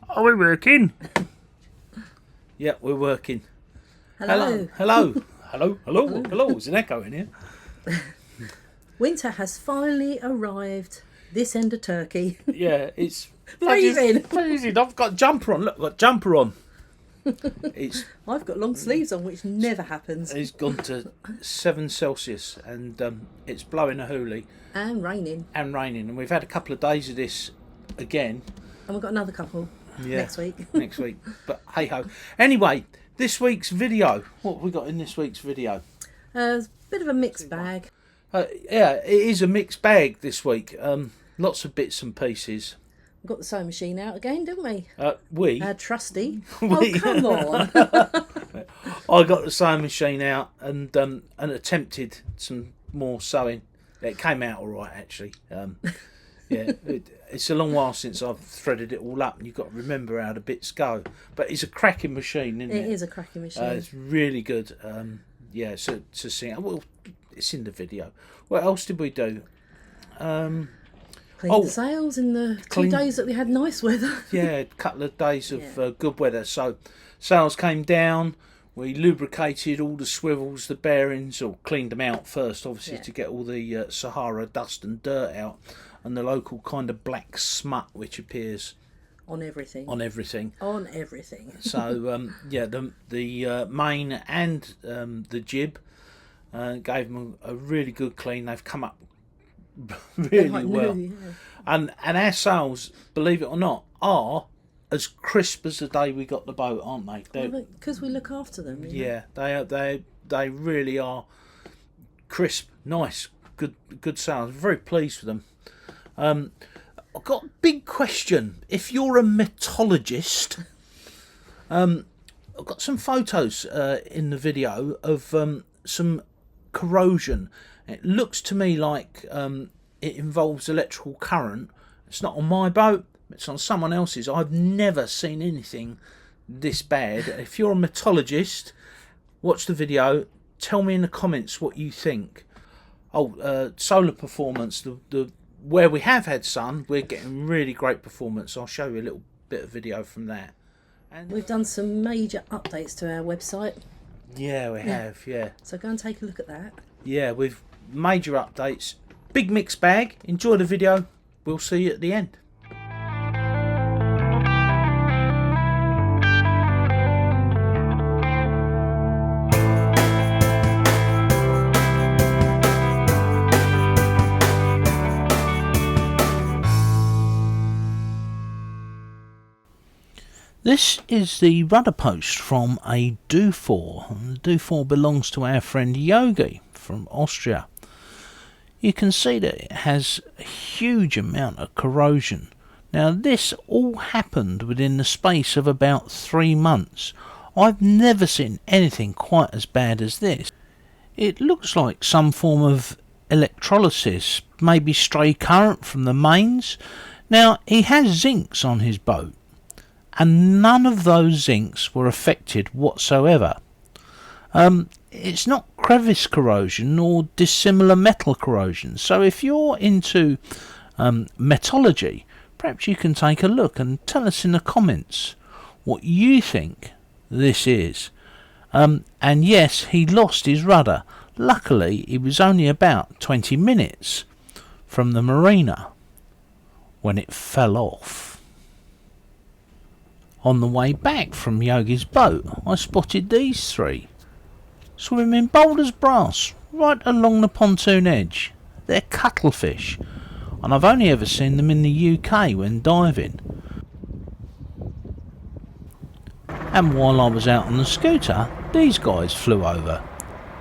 Are we working? Yeah, we're working. Hello. Hello. Hello. Hello. Hello. Hello. There's an echo in here. Winter has finally arrived this end of Turkey. Yeah, it's Freezing. freezing. I've got a jumper on. Look, I've got a jumper on. I've got long sleeves on, which never happens. It's gone to 7 Celsius and it's blowing a hoolie. And raining. And we've had a couple of days of this again. And we've got another couple next week. Next week. But hey ho. Anyway, this week's video. What have we got in this week's video? A bit of a mixed bag. Yeah, it is a mixed bag this week. Lots of bits and pieces. We got the sewing machine out again, didn't we? We? Trusty. Oh, come on. I got the sewing machine out and attempted some more sewing. It came out all right, actually. Yeah, it's a long while since I've threaded it all up, and you've got to remember how the bits go. But it's a cracking machine, isn't it? It is a cracking machine. It's really good. Yeah, so to see. Well, it's in the video. What else did we do? Cleaned the sails in the 2 days that we had nice weather. Yeah, a couple of days of good weather. So sails came down. We lubricated all the swivels, the bearings, or cleaned them out first, obviously, to get all the Sahara dust and dirt out, and the local kind of black smut which appears on everything. So yeah, the main and the jib gave them a really good clean. They've come up really well. New, and our sails, believe it or not, are as crisp as the day we got the boat, aren't they? Because we look after them. Yeah, they really are crisp, nice, good sails. Very pleased with them. I've got a big question. If you're a metallurgist, I've got some photos in the video of some corrosion. It looks to me like it involves electrical current. It's not on my boat, it's on someone else's. I've never seen anything this bad. If you're a metallurgist, watch the video, tell me in the comments what you think. Solar performance, the where we have had sun, we're getting really great performance. I'll show you a little bit of video from that. And we've done some major updates to our website. Yeah, we have, yeah. So go and take a look at that. Yeah, with major updates. Big mixed bag. Enjoy the video. We'll see you at the end. This is the rudder post from a Do4. The Do4 belongs to our friend Yogi from Austria. You can see that it has a huge amount of corrosion. Now this all happened within the space of about 3 months. I've never seen anything quite as bad as this. It looks like some form of electrolysis, maybe stray current from the mains. Now he has zincs on his boat, and none of those zincs were affected whatsoever. It's not crevice corrosion or dissimilar metal corrosion, so if you're into metallurgy, perhaps you can take a look and tell us in the comments what you think this is. And yes, he lost his rudder. Luckily it was only about 20 minutes from the marina when it fell off. On the way back from Yogi's boat, I spotted these three, swimming bold as brass, right along the pontoon edge. They're cuttlefish, and I've only ever seen them in the UK when diving. And while I was out on the scooter, these guys flew over.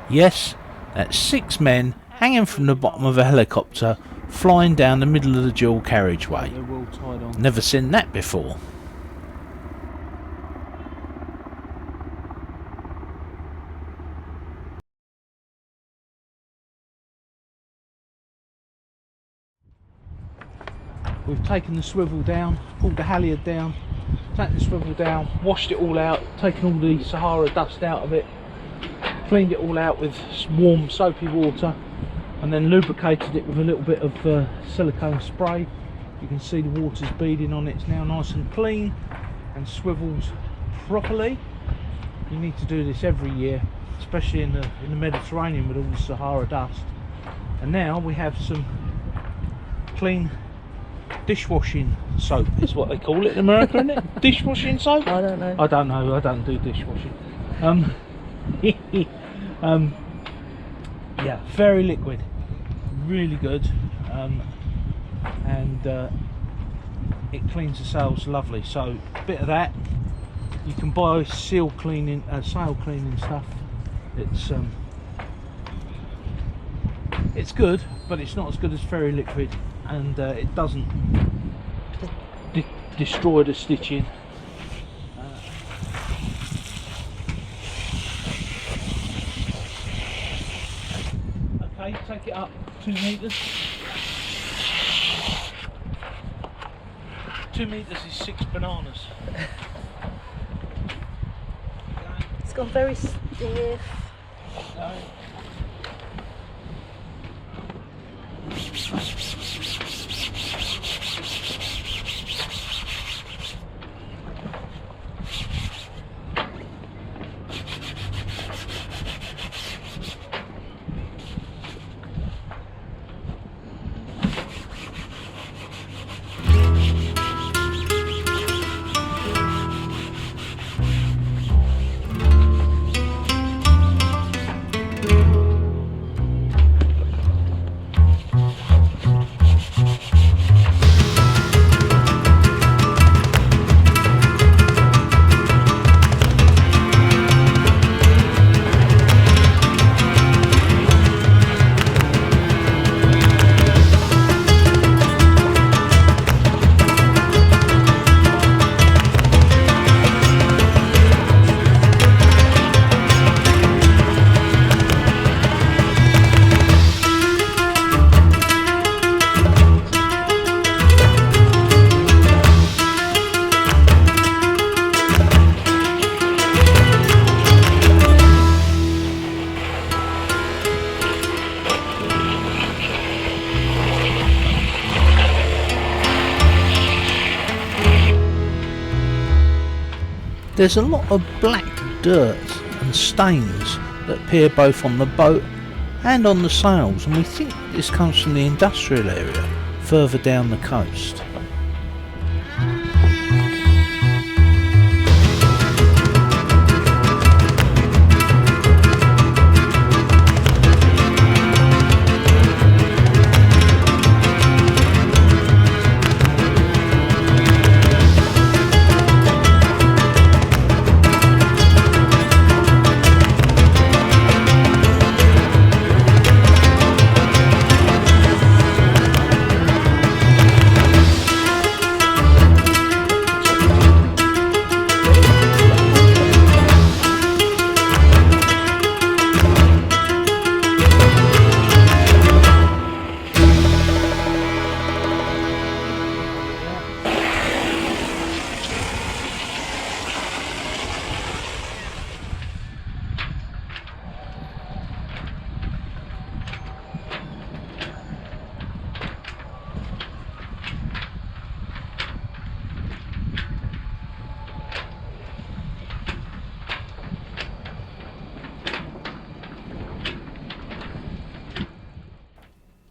Yes, that's 6 men hanging from the bottom of a helicopter, flying down the middle of the dual carriageway. Never seen that before. We've taken the swivel down, pulled the halyard down, taken the swivel down, washed it all out, taken all the Sahara dust out of it, cleaned it all out with warm soapy water, and then lubricated it with a little bit of silicone spray. You can see the water's beading on it, it's now nice and clean. and swivels properly. You need to do this every year, especially in the Mediterranean with all the Sahara dust. And now we have some clean dishwashing soap, is what they call it in America, isn't it? Dishwashing soap? I don't know. I don't know. I don't do dishwashing. Yeah, very liquid, really good, and it cleans the sails lovely. So a bit of that. You can buy sail cleaning stuff. It's good, but it's not as good as Fairy Liquid, and it doesn't destroy the stitching. Okay, take it up 2 meters. 2 meters is 6 bananas. It's gone very stiff. Okay. There's a lot of black dirt and stains that appear both on the boat and on the sails, and we think this comes from the industrial area further down the coast.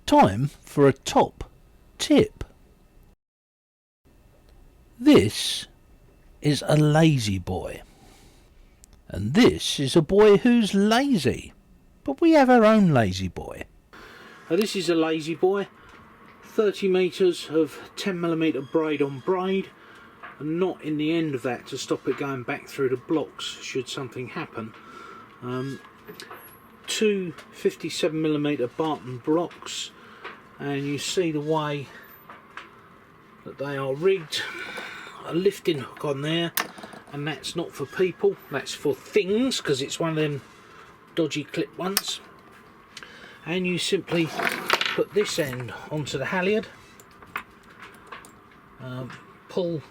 Time for a top tip. This is a lazy boy, and this is a boy who's lazy, but we have our own lazy boy. Now this is a lazy boy, 30 metres of 10mm braid on braid, and not in the end of that to stop it going back through the blocks should something happen. 2 57mm Barton blocks, and you see the way that they are rigged. A lifting hook on there, and that's not for people, that's for things, because it's one of them dodgy clip ones. And you simply put this end onto the halyard, pull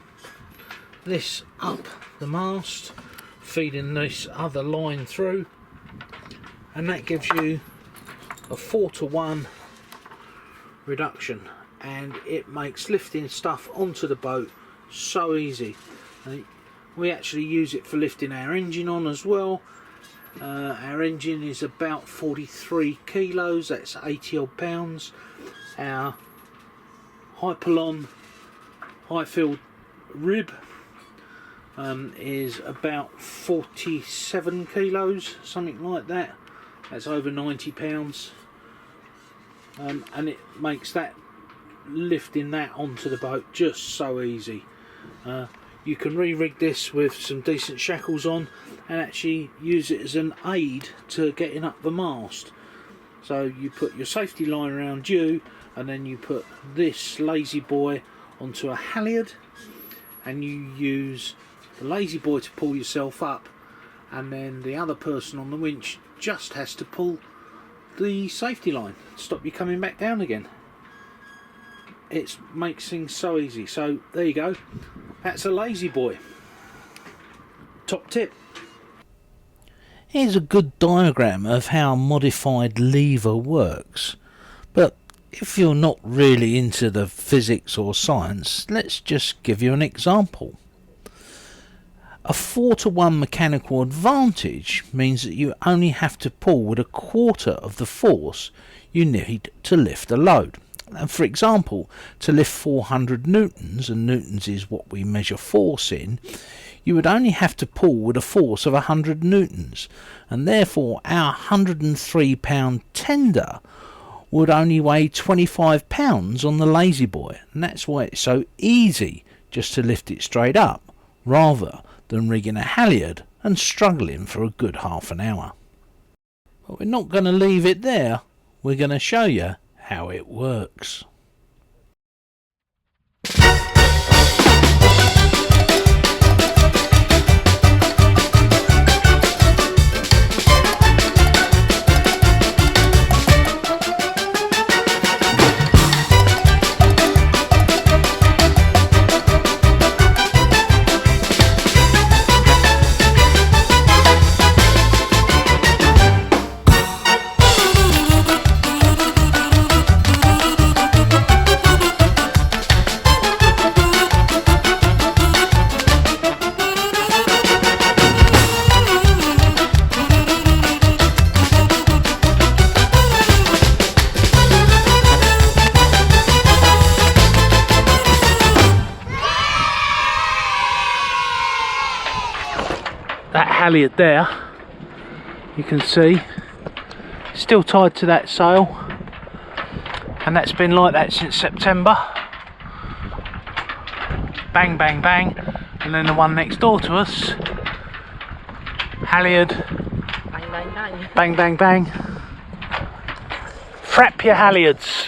this up the mast, feeding this other line through, and that gives you a 4-to-1 reduction, and it makes lifting stuff onto the boat so easy. We actually use it for lifting our engine on as well. Our engine is about 43 kilos, that's 80 odd pounds. Our Hypalon high-filled rib is about 47 kilos, something like that. That's over 90 pounds. And it makes that lifting that onto the boat just so easy. You can re-rig this with some decent shackles on and actually use it as an aid to getting up the mast. So you put your safety line around you, and then you put this lazy boy onto a halyard, and you use the lazy boy to pull yourself up, and then the other person on the winch just has to pull the safety line to stop you coming back down again. It makes things so easy. So there you go, that's a lazy boy. Top tip. Here's a good diagram of how a modified lever works, but if you're not really into the physics or science, let's just give you an example. A 4-to-1 mechanical advantage means that you only have to pull with a quarter of the force you need to lift a load. And for example, to lift 400 newtons, and newtons is what we measure force in, you would only have to pull with a force of 100 newtons, and therefore our 103 pound tender would only weigh 25 pounds on the lazy boy, and that's why it's so easy just to lift it straight up rather than rigging a halyard and struggling for a good half an hour. But we're not going to leave it there, we're going to show you how it works. That halyard there, you can see, still tied to that sail, and that's been like that since September. Bang, bang, bang. And then the one next door to us, halyard, Bang, bang, bang. bang, bang, bang. Frap your halyards.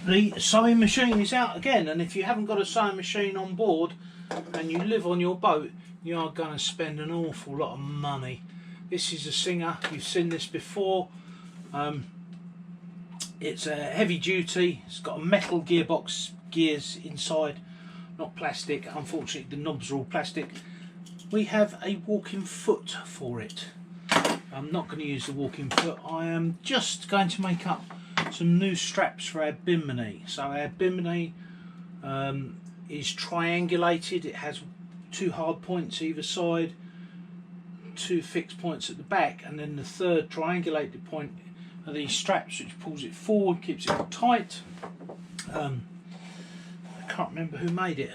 The sewing machine is out again, and if you haven't got a sewing machine on board and you live on your boat, you are going to spend an awful lot of money. This is a Singer, you've seen this before. It's a heavy duty, it's got a metal gearbox gears inside, not plastic. Unfortunately the knobs are all plastic. We have a walking foot for it. I'm not going to use the walking foot. I am just going to make up some new straps for our bimini. So our bimini is triangulated. It has 2 hard points either side, 2 fixed points at the back, and then the third triangulated point are these straps which pulls it forward, keeps it tight. I can't remember who made it.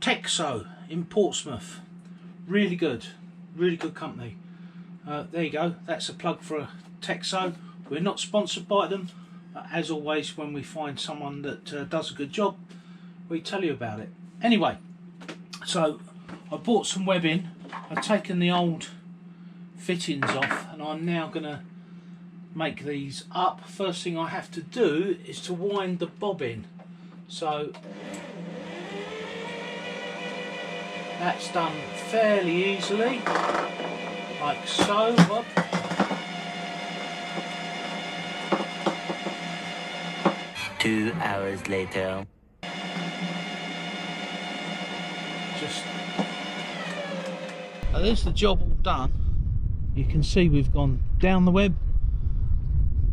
Texo in Portsmouth. Really good company. There you go, that's a plug for a Texo. We're not sponsored by them. As always, when we find someone that does a good job, we tell you about it. Anyway, so I bought some webbing. I've taken the old fittings off, and I'm now going to make these up. First thing I have to do is to wind the bobbin. So that's done fairly easily, like so. Whoop. Two hours later. There's the job all done. You can see we've gone down the web,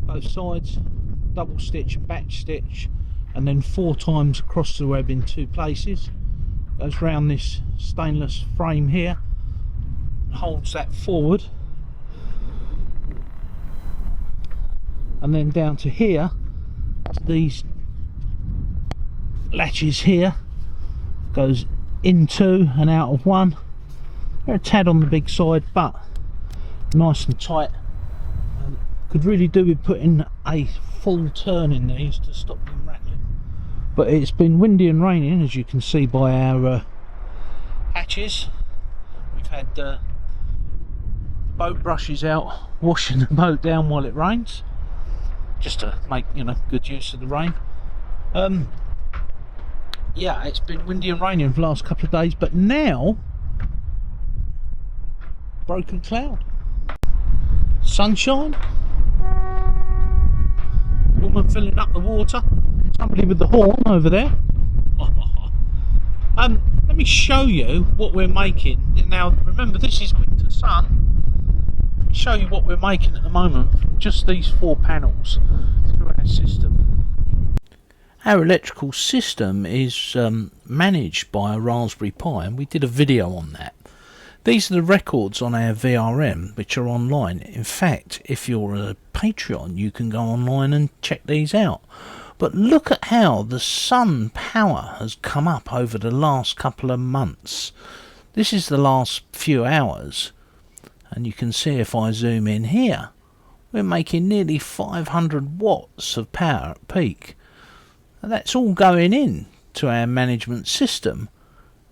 both sides, double stitch, back stitch, and then 4 times across the web in 2 places. Goes round this stainless frame here, holds that forward, and then down to here, these latches here, goes in 2 and out of 1. They're a tad on the big side, but nice and tight. Could really do with putting a full turn in these to stop them rattling. But it's been windy and raining, as you can see by our hatches. We've had boat brushes out washing the boat down while it rains, just to make, you know, good use of the rain. Yeah, it's been windy and raining for the last couple of days, but now broken cloud, sunshine, woman filling up the water, somebody with the horn over there. Let me show you what we're making. Now remember, this is winter sun. Let me show you what we're making at the moment from just these 4 panels through our system. Our electrical system is managed by a Raspberry Pi, and we did a video on that. These are the records on our VRM, which are online. In fact, if you're a Patreon, you can go online and check these out. But look at how the sun power has come up over the last couple of months. This is the last few hours, and you can see if I zoom in here, we're making nearly 500 watts of power at peak. And that's all going in to our management system,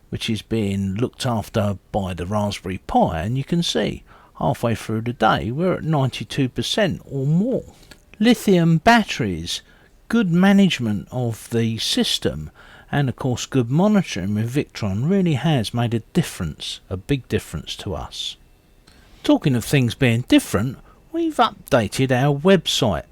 which is being looked after by the Raspberry Pi, and you can see halfway through the day we're at 92% or more. Lithium batteries, good management of the system, and of course good monitoring with Victron really has made a difference, a big difference to us. Talking of things being different, we've updated our website.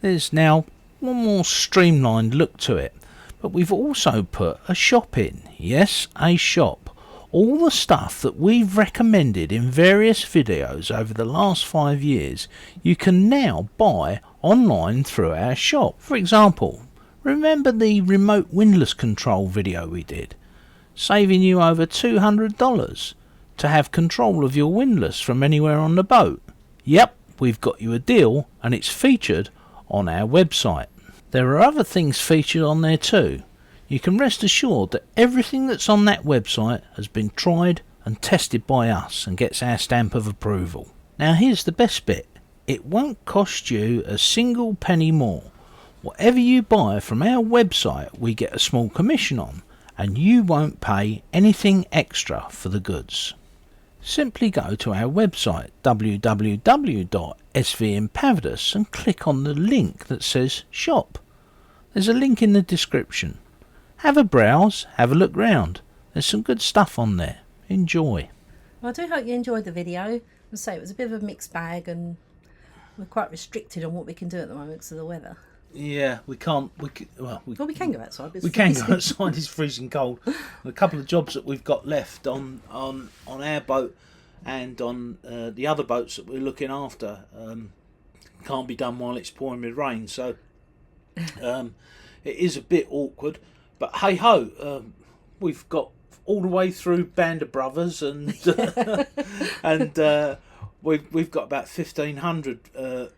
There's now one more streamlined look to it. But we've also put a shop in. Yes, a shop. All the stuff that we've recommended in various videos over the last 5 years, you can now buy online through our shop. For example, remember the remote windlass control video we did? Saving you over $200 to have control of your windlass from anywhere on the boat. Yep, we've got you a deal, and it's featured on our website. There are other things featured on there too. You can rest assured that everything that's on that website has been tried and tested by us and gets our stamp of approval. Now here's the best bit. It won't cost you a single penny more. Whatever you buy from our website we get a small commission on, and you won't pay anything extra for the goods. Simply go to our website www.svimpavidus and click on the link that says shop. There's a link in the description. Have a browse, have a look round. There's some good stuff on there. Enjoy. Well, I do hope you enjoyed the video. I say it was a bit of a mixed bag, and we're quite restricted on what we can do at the moment because of the weather. Yeah, we can't. We can go outside. But we can go outside. It's freezing cold. A couple of jobs that we've got left on our boat and on the other boats that we're looking after can't be done while it's pouring with rain. So it is a bit awkward. But hey ho, we've got all the way through Band of Brothers and and we've got about 1,500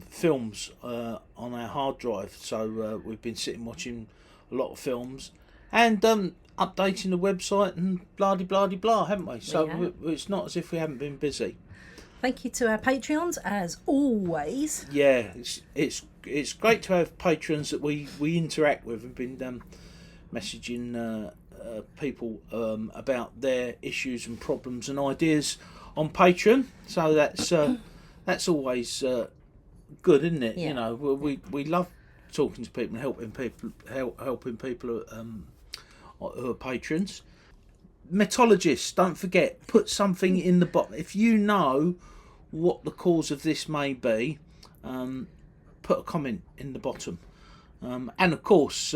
films on our hard drive. So we've been sitting watching a lot of films and updating the website and blah blah blah, haven't we? So it's not as if we haven't been busy. Thank you to our Patreons as always. Yeah, it's great to have patrons that we interact with. We've been messaging people about their issues and problems and ideas on Patreon, so that's always good, isn't it? Yeah. You know, we love talking to people and helping people who are patrons. Metologists, don't forget, put something in the bottom if you know what the cause of this may be. Put a comment in the bottom, and of course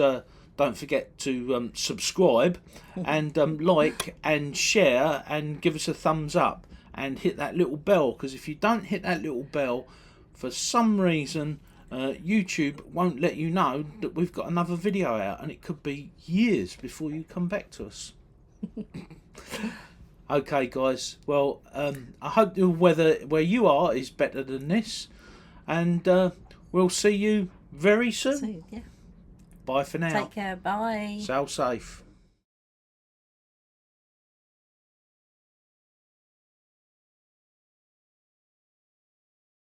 don't forget to subscribe and like and share and give us a thumbs up and hit that little bell, because if you don't hit that little bell, for some reason YouTube won't let you know that we've got another video out, and it could be years before you come back to us. Okay guys, well I hope the weather where you are is better than this, and we'll see you very soon. Yeah. Bye for now. Take care. Bye. Sail safe.